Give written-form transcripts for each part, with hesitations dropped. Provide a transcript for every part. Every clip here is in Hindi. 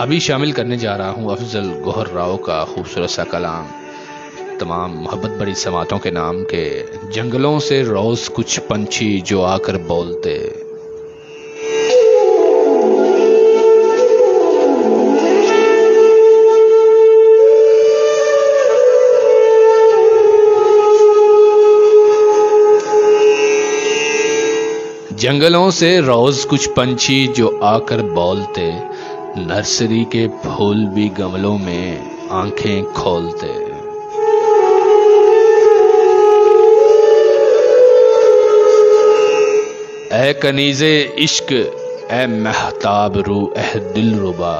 अभी शामिल करने जा रहा हूँ अफजल गोहर राव का खूबसूरत सा कलाम तमाम मोहब्बत बड़ी समातों के नाम के। जंगलों से रोज कुछ पंछी जो आकर बोलते, जंगलों से रोज कुछ पंछी जो आकर बोलते, नर्सरी के फूल भी गमलों में आंखें खोलते। ए कनीज़े इश्क ए महताब रूह ए दिलरुबा,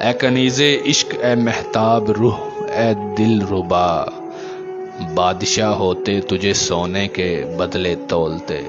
ए कनीज़े इश्क ए महताब रूह ए दिलरुबा, बादशाह होते तुझे सोने के बदले तोलते।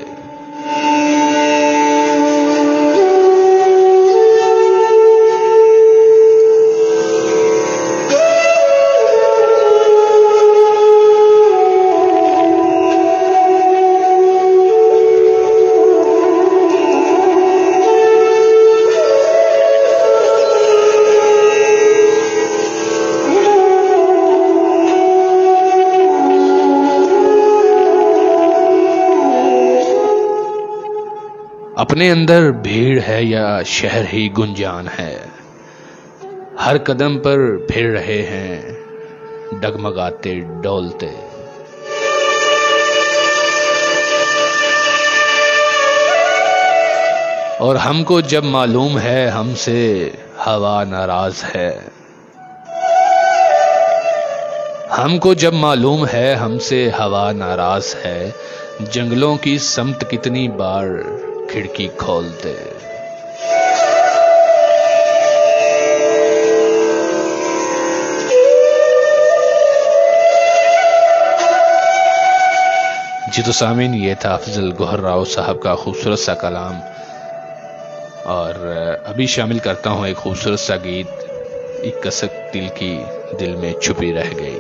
अपने अंदर भीड़ है या शहर ही गुंजान है, हर कदम पर फिर रहे हैं डगमगाते डोलते। और हमको जब मालूम है हमसे हवा नाराज है, हमको जब मालूम है हमसे हवा नाराज है, जंगलों की समत कितनी बार खिड़की खोलते। जी तो सामीन, ये था अफजल गोहर राव साहब का खूबसूरत सा कलाम। और अभी शामिल करता हूं एक खूबसूरत सा गीत, एक कसक दिल की दिल में छुपी रह गई।